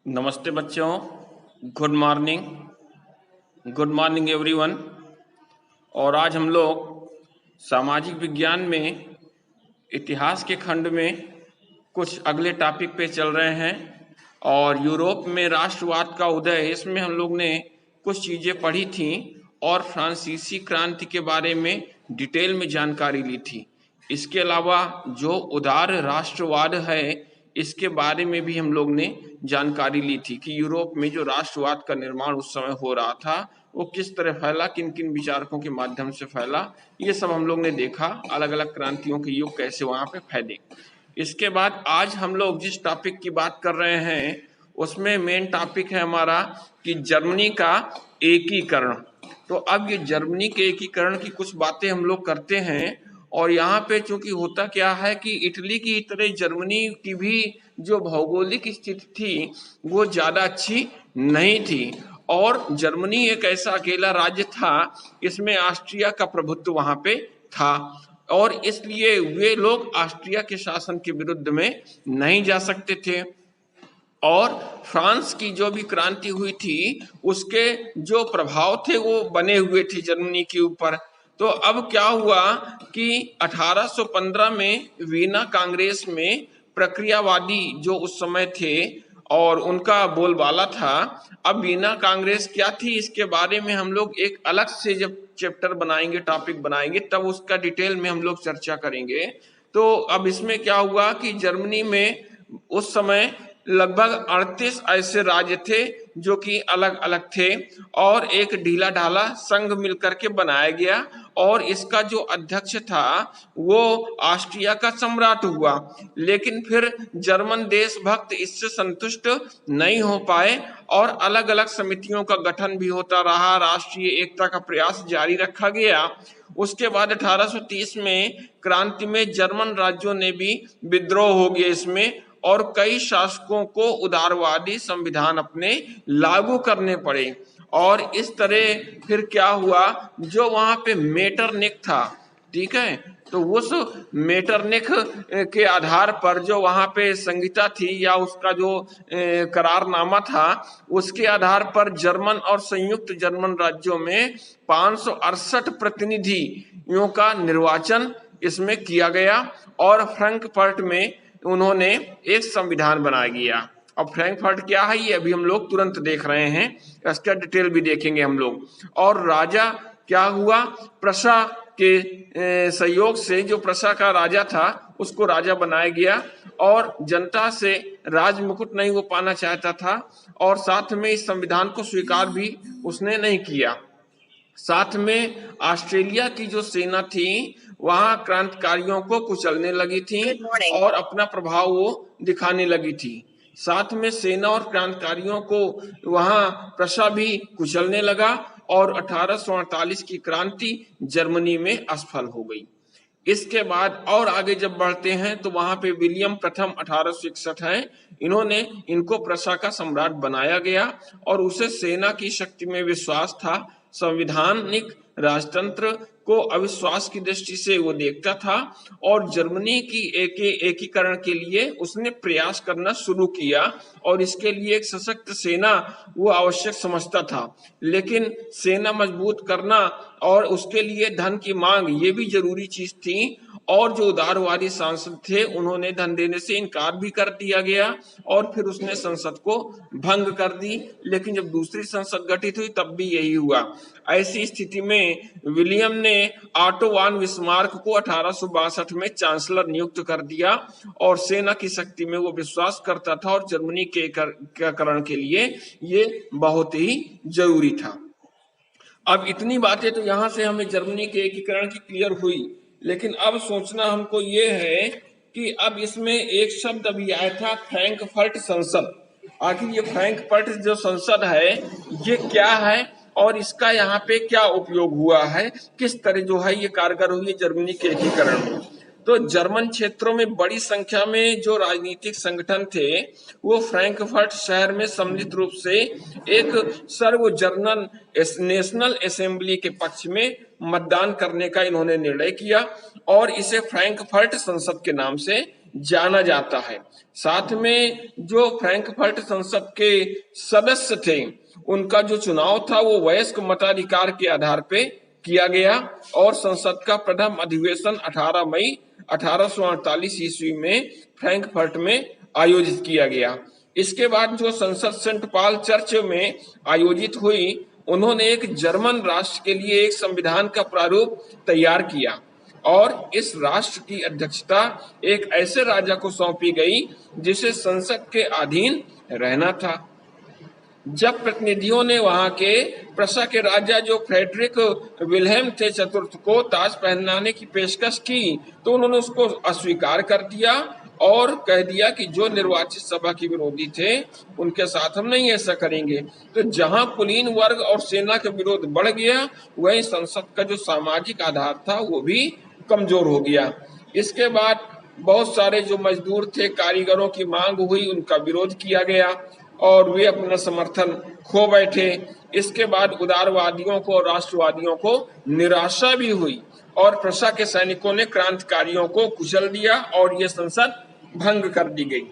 नमस्ते बच्चों, good morning everyone. और आज हम लोग सामाजिक विज्ञान में इतिहास के खंड में कुछ अगले टॉपिक पे चल रहे हैं। और यूरोप में राष्ट्रवाद का उदय, इसमें हम लोग ने कुछ चीज़ें पढ़ी थी और फ्रांसीसी क्रांति के बारे में डिटेल में जानकारी ली थी। इसके अलावा जो उदार राष्ट्रवाद है, इसके बारे में भी हम लोग ने जानकारी ली थी कि यूरोप में जो राष्ट्रवाद का निर्माण उस समय हो रहा था वो किस तरह फैला, किन किन विचारकों के माध्यम से फैला, ये सब हम लोग ने देखा। अलग अलग क्रांतियों के युग कैसे वहां पे फैले। इसके बाद आज हम लोग जिस टॉपिक की बात कर रहे हैं उसमें मेन टॉपिक है हमारा कि जर्मनी का एकीकरण। तो अब ये जर्मनी के एकीकरण की कुछ बातें हम लोग करते हैं। और यहाँ पे चूंकि होता क्या है कि इटली की तरह जर्मनी की भी जो भौगोलिक स्थिति थी वो ज्यादा अच्छी नहीं थी। और जर्मनी एक ऐसा अकेला राज्य था, इसमें ऑस्ट्रिया का प्रभुत्व वहां पे था और इसलिए वे लोग ऑस्ट्रिया के शासन के विरुद्ध में नहीं जा सकते थे। और फ्रांस की जो भी क्रांति हुई थी उसके जो प्रभाव थे वो बने हुए थे जर्मनी के ऊपर। तो अब क्या हुआ कि 1815 में वीना कांग्रेस में प्रक्रियावादी जो उस समय थे और उनका बोलबाला था। अब वीना कांग्रेस क्या थी इसके बारे में हम लोग एक अलग से जब चैप्टर बनाएंगे, टॉपिक बनाएंगे, तब उसका डिटेल में हम लोग चर्चा करेंगे। तो अब इसमें क्या हुआ कि जर्मनी में उस समय लगभग 38 ऐसे राज्य थे जो कि अलग अलग थे और एक ढीला ढाला संघ मिलकर के बनाया गया। और इसका जो अध्यक्ष था वो ऑस्ट्रिया का सम्राट हुआ। लेकिन फिर जर्मन देशभक्त इससे संतुष्ट नहीं हो पाए और अलग अलग समितियों का गठन भी होता रहा, राष्ट्रीय एकता का प्रयास जारी रखा गया। उसके बाद 1830 में क्रांति में जर्मन राज्यों ने भी विद्रोह हो गया इसमें और कई शासकों को उदारवादी संविधान अपने लागू करने पड़े। और इस तरह फिर क्या हुआ, जो वहां पे मेटरनिख था, ठीक है, तो उस मेटरनिख के आधार पर जो वहां पे संहिता थी या उसका जो करारनामा था, उसके आधार पर जर्मन और संयुक्त जर्मन राज्यों में 568 प्रतिनिधियों का निर्वाचन इसमें किया गया और फ्रैंकफर्ट में उन्होंने एक संविधान बनाया गया। अब फ्रैंकफर्ट क्या है ये अभी हम लोग तुरंत देख रहे हैं, इसका डिटेल भी देखेंगे हम लोग। और राजा क्या हुआ, प्रशा के सहयोग से जो प्रशा का राजा था उसको राजा बनाया गया और जनता से राज मुकुट नहीं वो पाना चाहता था और साथ में इस संविधान को स्वीकार भी उसने नहीं किया। साथ में ऑस्ट्रेलिया की जो सेना थी वहां क्रांतिकारियों को कुचलने लगी थी और अपना प्रभाव वो दिखाने लगी थी। साथ में सेना और क्रांतिकारियों को वहां प्रशा भी कुचलने लगा और 1848 की क्रांति जर्मनी में असफल हो गई। इसके बाद और आगे जब बढ़ते हैं तो वहां पे विलियम प्रथम 1861 है, इनको प्रशा का सम्राट बनाया गया और उसे सेना की शक्ति में विश्वास था। संविधानिक राजतंत्र को अविश्वास की दृष्टि से वो देखता था और जर्मनी की एकीकरण के लिए उसने प्रयास करना शुरू किया और इसके लिए एक सशक्त सेना वो आवश्यक समझता था। लेकिन सेना मजबूत करना और उसके लिए धन की मांग ये भी जरूरी चीज थी और जो उदारवादी सांसद थे उन्होंने धन देने से इनकार भी कर दिया गया और फिर उसने संसद को भंग कर दी। लेकिन जब दूसरी संसद गठित हुई तब भी यही हुआ। ऐसी स्थिति में विलियम ने ऑटो वान बिस्मार्क को 1862 में चांसलर नियुक्त कर दिया और सेना की शक्ति में वो विश्वास करता था और जर्मनी के एकीकरण के लिए ये बहुत ही जरूरी था। अब इतनी बातें तो यहाँ से हमें जर्मनी के एकीकरण की क्लियर हुई, लेकिन अब सोचना हमको ये है कि अब इसमें एक शब्द अभी आया था, फ्रैंकफर्ट संसद। आखिर ये फ्रैंकफर्ट जो संसद है ये क्या है और इसका यहाँ पे क्या उपयोग हुआ है, किस तरह जो है ये कारगर हुई है जर्मनी के एकीकरण में। तो जर्मन क्षेत्रों में बड़ी संख्या में जो राजनीतिक संगठन थे वो फ्रैंकफर्ट शहर में सम्मिलित रूप से एक सर्व जर्मन नेशनल असेंबली के पक्ष में मतदान करने का इन्होंने निर्णय किया और इसे फ्रैंकफर्ट संसद के नाम से जाना जाता है। साथ में जो फ्रैंकफर्ट संसद के सदस्य थे, उनका जो चुनाव था वो वयस्क मताधिकार के आधार पे किया गया और संसद का प्रथम अधिवेशन 18 मई 1848 ईस्वी में फ्रैंकफर्ट में आयोजित किया गया। इसके बाद जो संसद सेंट पॉल चर्च में आयोजित हुई, उन्होंने एक जर्मन राष्ट्र के लिए एक संविधान का प्रारूप तैयार किया और इस राष्ट्र की अध्यक्षता एक ऐसे राजा को सौंपी गई जिसे संसद के अधीन रहना था। जब प्रतिनिधियों ने वहां के प्रशा के राजा जो फ्रेडरिक विल्हेम थे चतुर्थ को ताज पहनाने की पेशकश की, तो उन्होंने उसको अस्वीकार कर दिया और कह दिया कि जो निर्वाचित सभा के विरोधी थे उनके साथ हम नहीं ऐसा करेंगे। तो जहां कुलीन वर्ग और सेना का विरोध बढ़ गया, वहीं संसद का जो सामाजिक आधार था वो भी कमजोर हो गया। इसके बाद बहुत सारे जो मजदूर थे, कारीगरों की मांग हुई, उनका विरोध किया गया और वे अपना समर्थन खो बैठे। इसके बाद उदारवादियों को और राष्ट्रवादियों को निराशा भी हुई और प्रशा के सैनिकों ने क्रांतिकारियों को कुचल दिया और ये संसद भंग कर दी गई।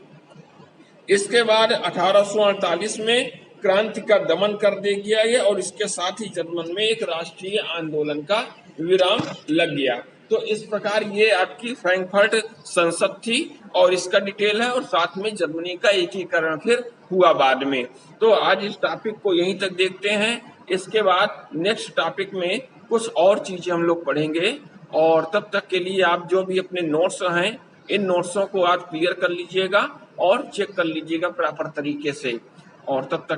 इसके बाद 1848 में क्रांति का दमन कर दिया गया है और इसके साथ ही जर्मन में एक राष्ट्रीय आंदोलन का विराम लग गया। तो इस प्रकार ये आपकी फ्रैंकफर्ट संसद थी और इसका डिटेल है और साथ में जर्मनी का एकीकरण फिर हुआ बाद में। तो आज इस टॉपिक को यहीं तक देखते हैं। इसके बाद नेक्स्ट टॉपिक में कुछ और चीजें हम लोग पढ़ेंगे और तब तक के लिए आप जो भी अपने नोट्स हैं, इन नोट्सों को आज क्लियर कर लीजिएगा और चेक कर लीजिएगा प्रॉपर तरीके से। और तब तक